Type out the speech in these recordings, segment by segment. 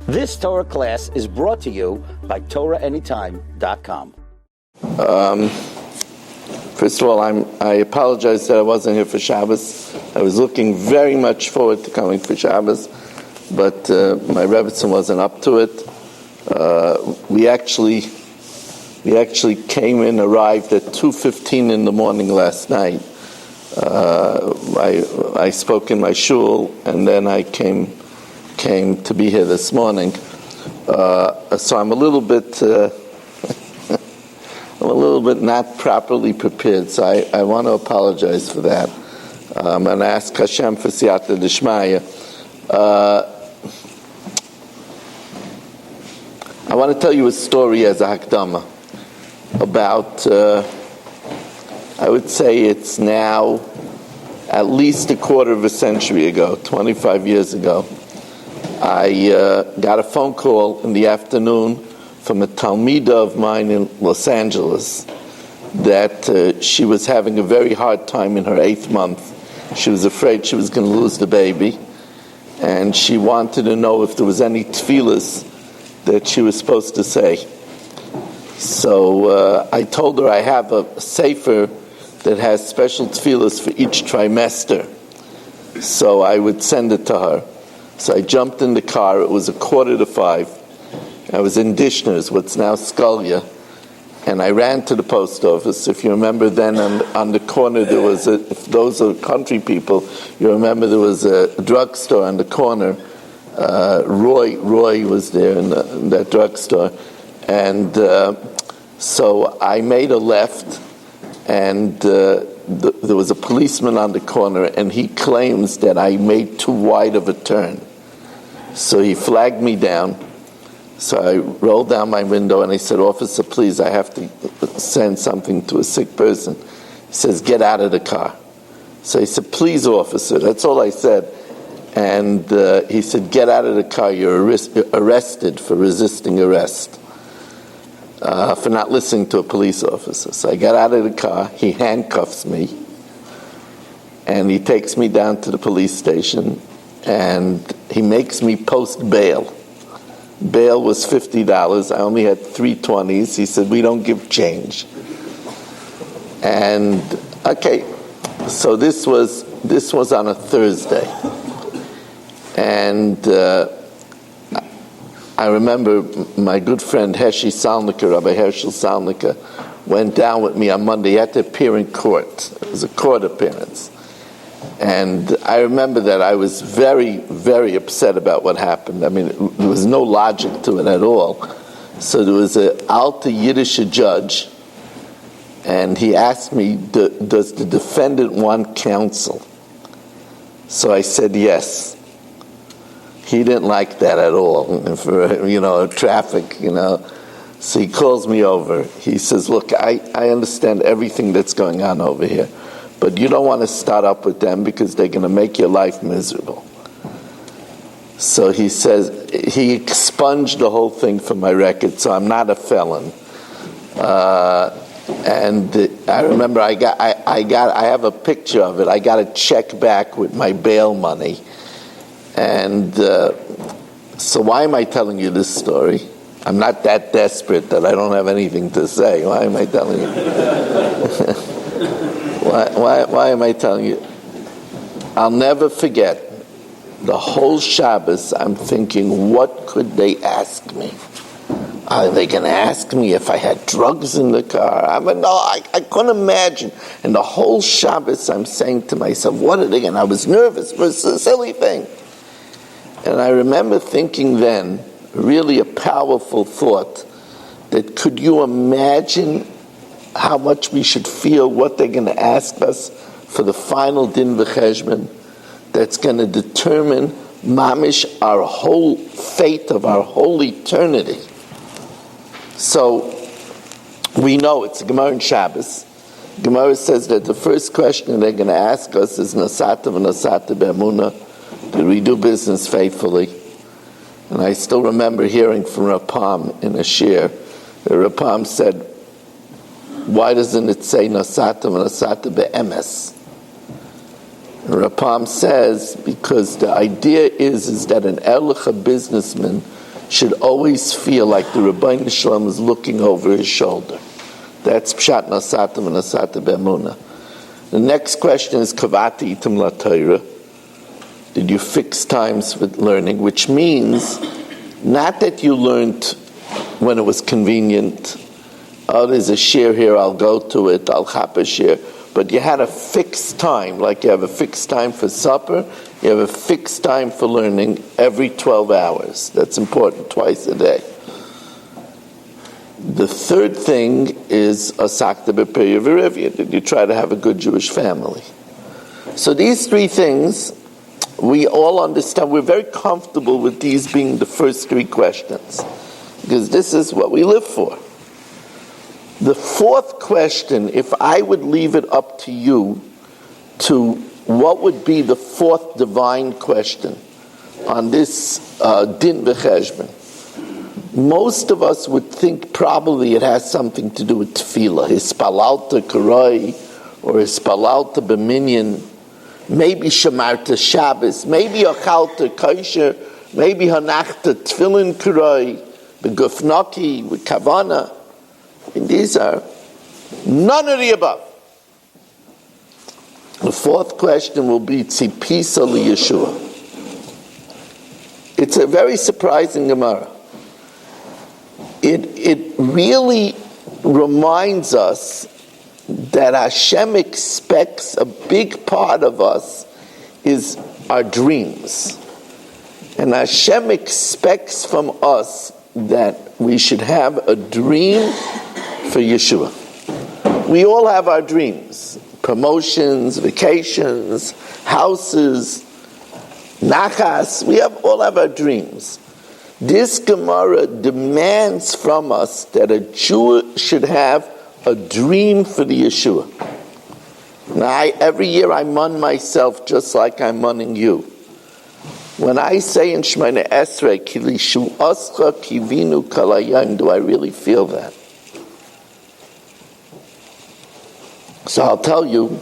This Torah class is brought to you by TorahAnytime.com. First of all, I apologize that I wasn't here for Shabbos. I was looking very much forward to coming for Shabbos, but my Rebbetzin wasn't up to it. We actually arrived at 2:15 in the morning last night. I spoke in my shul, and then I came to be here this morning. So I'm a little bit not properly prepared. So I want to apologize for that. I'm going to ask Hashem for siyata d'shmaya. I want to tell you a story as a hakdama about, I would say it's now at least a quarter of a century ago, 25 years ago. I got a phone call in the afternoon from a Talmida of mine in Los Angeles that she was having a very hard time in her 8th month. She was afraid she was going to lose the baby, and she wanted to know if there was any tefillas that she was supposed to say. So I told her I have a sefer that has special tefillas for each trimester, so I would send it to her. So I jumped in the car. It was 4:45. I was in Dishner's, what's now Scullia, and I ran to the post office. If you remember, then on the corner there was if those are country people, you remember there was a drugstore on the corner. Roy was there in that drugstore, and so I made a left, and there was a policeman on the corner, and he claims that I made too wide of a turn. So he flagged me down. So I rolled down my window and I said, "Officer, please, I have to send something to a sick person." He says, "Get out of the car." So he said, "Please, officer." That's all I said. And he said, "Get out of the car. You're arrested for resisting arrest, for not listening to a police officer." So I got out of the car. He handcuffs me, and he takes me down to the police station, and he makes me post bail. Bail was $50. I only had 3 20s. He said, "We don't give change." And okay, so this was on a Thursday, and I remember my good friend Rabbi Hershel Salnika, went down with me on Monday. He had to appear in court. It was a court appearance. And I remember that I was very, very upset about what happened. I mean, there was no logic to it at all. So there was an Alta Yiddish judge, and he asked me, "Does the defendant want counsel?" So I said yes. He didn't like that at all, for, traffic, So he calls me over. He says, "Look, I understand everything that's going on over here, but you don't want to start up with them because they're going to make your life miserable." So he says, he expunged the whole thing from my record, so I'm not a felon. And I remember I have a picture of it. I got a check back with my bail money. And so why am I telling you this story? I'm not that desperate that I don't have anything to say. Why am I telling you? Why am I telling you? I'll never forget. The whole Shabbos, I'm thinking, what could they ask me? Are they going to ask me if I had drugs in the car? I couldn't imagine. And the whole Shabbos, I'm saying to myself, what are they going to? I was nervous. It was a silly thing. And I remember thinking then, really a powerful thought, that could you imagine how much we should feel what they're going to ask us for the final din v'cheshbon that's going to determine mamish our whole fate of our whole eternity. So we know it's a Gemara in Shabbos. Gemara says that the first question they're going to ask us is Nasata v'Nasata be'emunah. Did we do business faithfully? And I still remember hearing from Rapam in a shir. Rapam said, "Why doesn't it say Nasata v'Nasata be'emes?" Rapam says, because the idea is that an erlich, a businessman, should always feel like the Rebbeinu Shalom is looking over his shoulder. That's Pshat Nasatim and Nasata B'Emunah. The next question is Kavati Itim La Torah. Did you fix times for learning? Which means not that you learned when it was convenient. Oh, there's a share here, I'll go to it, I'll chop a share. But you had a fixed time, like you have a fixed time for supper, you have a fixed time for learning every 12 hours. That's important, twice a day. The third thing is Asakta B'Periya V'Rivya. Did you try to have a good Jewish family? So these three things, we all understand. We're very comfortable with these being the first three questions, because this is what we live for. The fourth question, if I would leave it up to you to what would be the fourth divine question on this din v'cheshbon, most of us would think probably it has something to do with tefillah, hispalalta karoi, or hispalalta b'minyan, maybe shamarta Shabbos, maybe achalta kosher, maybe hanachta tefillin karoi, begufnaki, with kavana. And these are none of the above. The fourth question will be tzipisa liyeshua. It's a very surprising Gemara. It really reminds us that Hashem expects a big part of us is our dreams. And Hashem expects from us that we should have a dream for Yeshua. We all have our dreams. Promotions, vacations, houses, nachas. We all have our dreams. This Gemara demands from us that a Jew should have a dream for the Yeshua. Now, every year I mun myself just like I'm munning you. When I say in Shemona Esrei, Ki lishu'ascha kivinu kol hayom, do I really feel that? So I'll tell you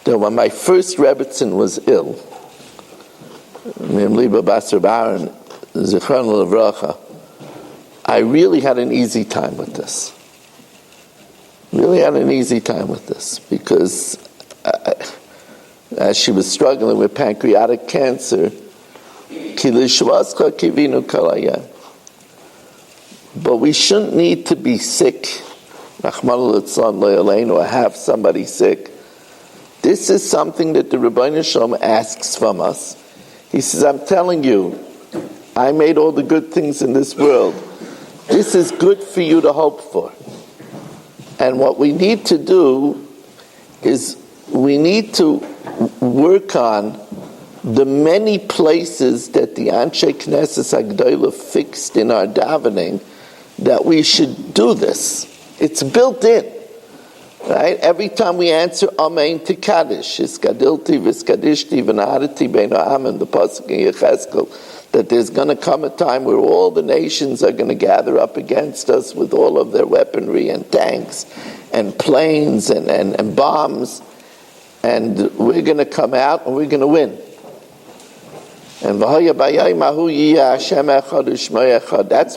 that when my first Rebbetzin was ill, Miriam Liba Basar Baron, Zichron Levracha, I really had an easy time with this. Because as she was struggling with pancreatic cancer, but we shouldn't need to be sick, or have somebody sick. This is something that the Rebbeinu Shalom asks from us. He says, I'm telling you, I made all the good things in this world. This is good for you to hope for. And what we need to do is we need to work on the many places that the Anshe Knesset Agdola fixed in our davening that we should do this. It's built in. Right? Every time we answer Amen to Kaddish, Iskadilti v'Iskadishti v'Naharati beino Amen, the pasuk in Yechezkel, that there's going to come a time where all the nations are going to gather up against us with all of their weaponry and tanks and planes and bombs, and we're going to come out and we're going to win. And that's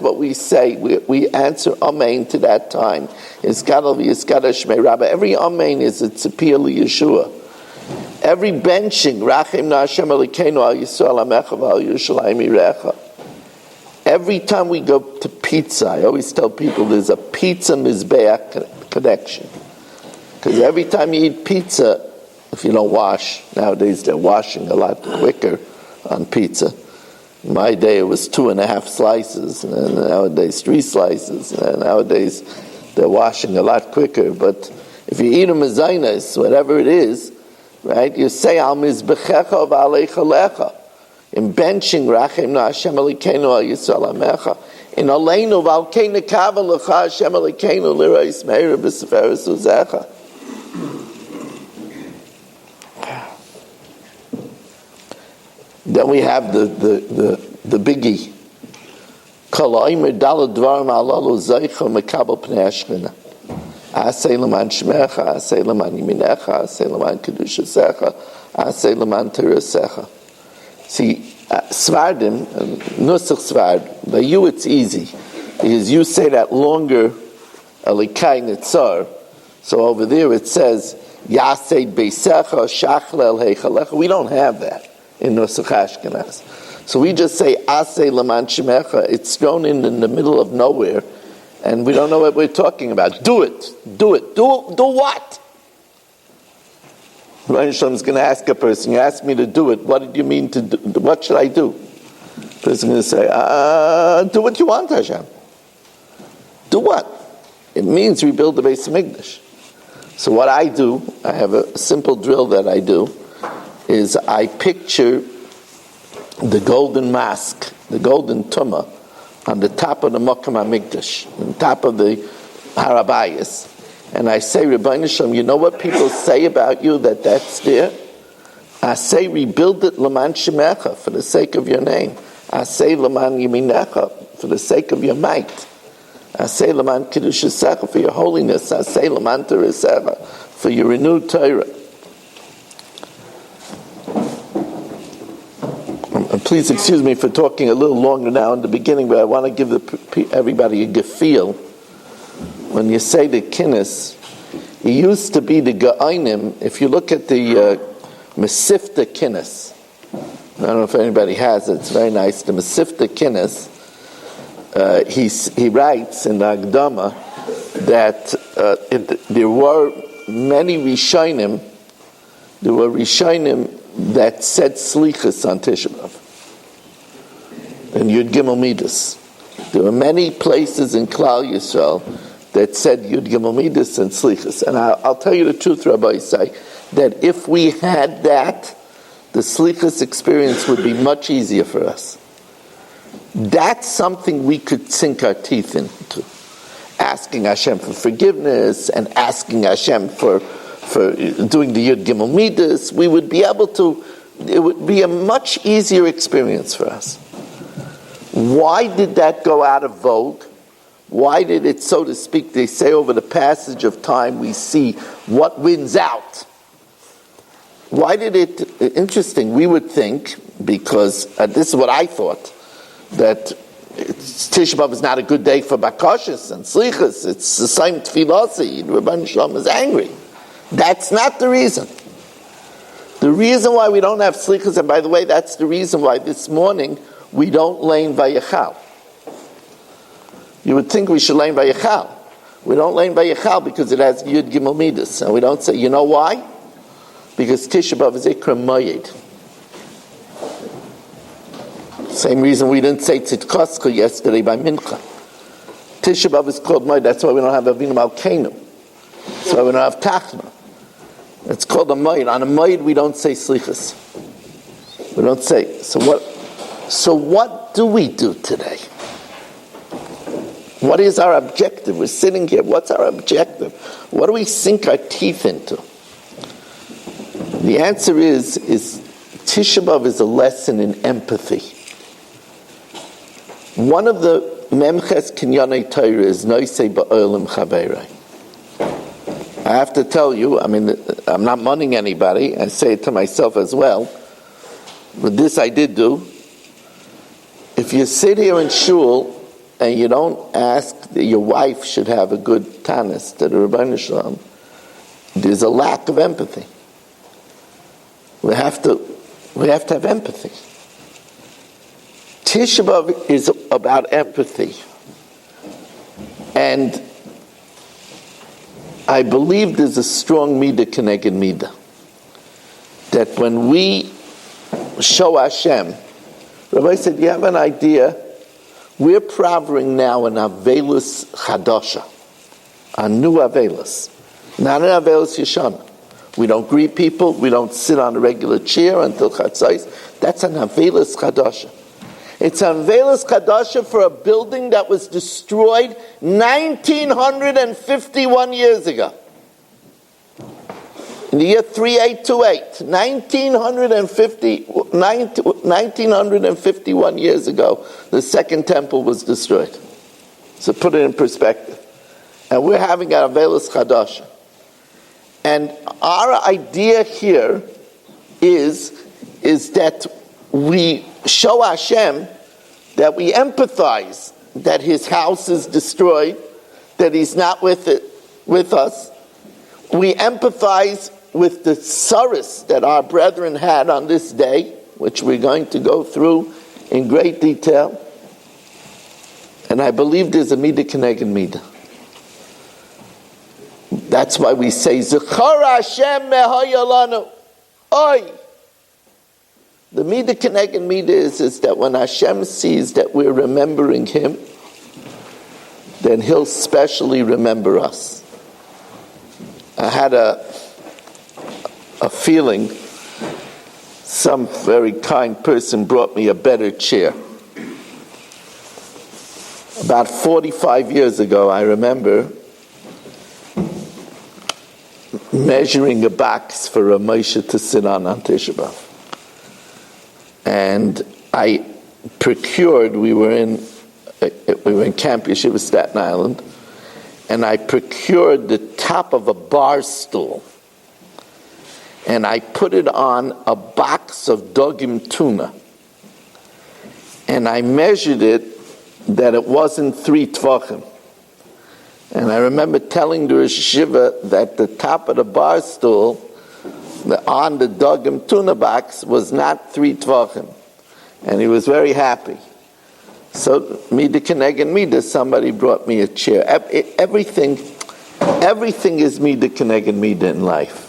what we say. We answer Amen to that time. Every Amen is a tzipiyah liyeshua. Every benching, every time we go to pizza, I always tell people there's a pizza mizbeach connection. Because every time you eat pizza, if you don't wash, nowadays they're washing a lot quicker on pizza. In my day it was 2.5 slices, and nowadays 3 slices, and nowadays they're washing a lot quicker. But if you eat a mezainas, whatever it is, right, you say al mizbechecha v'alecha lecha. In benching rachem na Hashem Elokeinu al Yisrael amecha. In aleinu v'alkei nekava lecha Hashem Elokeinu lirais meira b'seferes uzecha. Then we have the biggie. Kol ha'omer daled dvarim halalu zeicha mekabel pnei hashchina. Asay leman shmecha, asay leman yiminecha, asay leman kedushasecha, asay leman terasecha. See, Svardim, Nusach Svard, by you it's easy, because you say that longer, Elikai Nitzar. So over there it says, Yasei Beisecha Shachlel Heichalecha. We don't have that in Nusach Ashkenaz. So we just say, Asei Laman Shemecha. It's thrown in the middle of nowhere, and we don't know what we're talking about. Do it. Do what? Rabbi Shalom is going to ask a person, you asked me to do it, what did you mean to do? What should I do? The person is going to say, do what you want, Hashem. Do what? It means rebuild the Beis Hamikdash. So what I do, I have a simple drill that I do, is I picture the golden mask, the golden tumah, on the top of the Mokum HaMikdash, on top of the Harabayas. And I say, Rebbeinu Shalom, you know what people say about you that's there? I say, rebuild it Laman Shemecha, for the sake of your name. I say, Laman Yeminecha, for the sake of your might. I say, Laman Kiddush, for your holiness. I say, Laman Teresecha, for your renewed Torah. Please excuse me for talking a little longer now in the beginning, but I want to give everybody a gefühl. When you say the Kinus, it used to be the Ga'ainim. If you look at the Mesifta Kinus, I don't know if anybody has it, it's very nice. The Mesifta Kinus, he writes in the Agdama that there were many Rishonim, that said Slichas on Tisha B'Av. And Yud Gimel Midas. There were many places in Klal Yisrael that said Yud Gimel Midas and Slichas. And I'll tell you the truth, Rabbi Yisai, that if we had that, the Slichas experience would be much easier for us. That's something we could sink our teeth into. Asking Hashem for forgiveness and asking Hashem for doing the Yud Gimel Midas, we would be able to, it would be a much easier experience for us. Why did that go out of vogue? Why did it, so to speak, they say over the passage of time we see what wins out? Why did it, interesting, we would think, because this is what I thought, that Tisha B'Av is not a good day for Bakashis and Slichas, it's the same Tfilasi, Rebbeinu Shalom is angry. That's not the reason. The reason why we don't have Slichas, and by the way, that's the reason why this morning we don't lein Vayechal. You would think we should lein Vayechal. We don't lein Vayechal because it has Yud Gimel Midas. And we don't say, you know why? Because Tisha B'Av is Ikra Moyed. Same reason we didn't say Tzidkoska yesterday by Mincha. Tisha B'Av is called Moyed. That's why we don't have Avinu Malkeinu. That's why we don't have Tachna. It's called a Moyed. On a Moyed we don't say Slichas. We don't say. So what do we do today? What is our objective? We're sitting here. What's our objective? What do we sink our teeth into? The answer is Tisha B'Av is a lesson in empathy. One of the Memches Kinyanei Torah is Noisei Ba'olim Chaverei. I have to tell you, I'm not munning anybody, I say it to myself as well, but this I did do. If you sit here in shul and you don't ask that your wife should have a good tanis to the Rebbeinu Shalom, there's a lack of empathy. We have to have empathy. Tisha B'Av is about empathy. And I believe there's a strong midah keneged midah. That when we show Hashem, Rabbi said, you have an idea? We're pravering now an Avelus Chadasha, a new Avelus, not an Avelus Yeshana. We don't greet people, we don't sit on a regular chair until Chatzais. That's an Avelus Chadasha. It's an Avelus Chadasha for a building that was destroyed 1951 years ago. In the year 3828, 1951 years ago, the second temple was destroyed. So put it in perspective. And we're having an Avelus Chadasha. And our idea here is that we show Hashem that we empathize that his house is destroyed, that he's not with us. We empathize with the sorrows that our brethren had on this day, which we're going to go through in great detail. And I believe there's a midah keneged midah. That's why we say, Zechor Hashem mehoya lanu. Oy! The midah keneged midah is that when Hashem sees that we're remembering him, then he'll specially remember us. I had a feeling some very kind person brought me a better chair. About 45 years ago, I remember measuring a box for a Moshe to sit on Tisha Bav. And I procured, we were in Camp Yeshiva, Staten Island, and I procured the top of a bar stool, and I put it on a box of dogim tuna, and I measured it that it wasn't 3 tvachim. And I remember telling the Rosh Yeshiva that the top of the bar stool on the dogim tuna box was not 3 tvachim, and he was very happy. So midah keneged midah, somebody brought me a chair. Everything is midah keneged midah in life.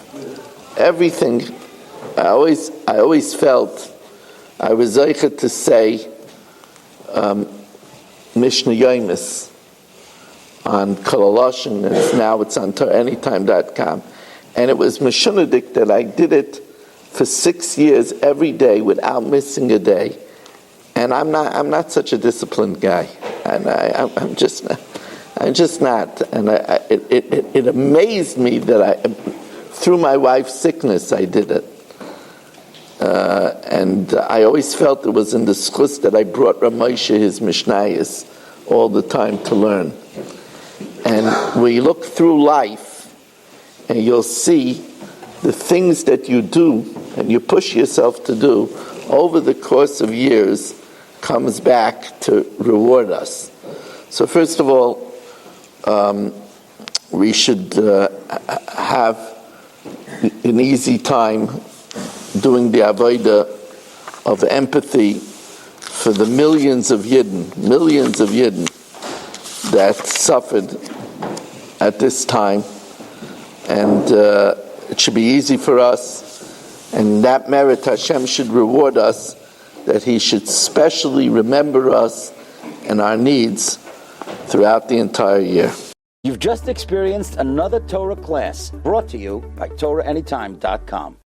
Everything. I always felt I was zeicher to say Mishnah Yomis on Kololoshin, and now it's on TorahAnytime.com. And it was Meshunadik that I did it for 6 years every day without missing a day. And I'm not such a disciplined guy, and I'm just not. And it amazed me that through my wife's sickness, I did it. And I always felt it was in the schus that I brought Ramosha his Mishnayos all the time to learn. And we look through life, and you'll see the things that you do and you push yourself to do over the course of years comes back to reward us. So first of all, we should have an easy time doing the avodah of empathy for the millions of Yidden that suffered at this time. And it should be easy for us, and that merit Hashem should reward us, that he should specially remember us and our needs throughout the entire year. You've just experienced another Torah class brought to you by TorahAnytime.com.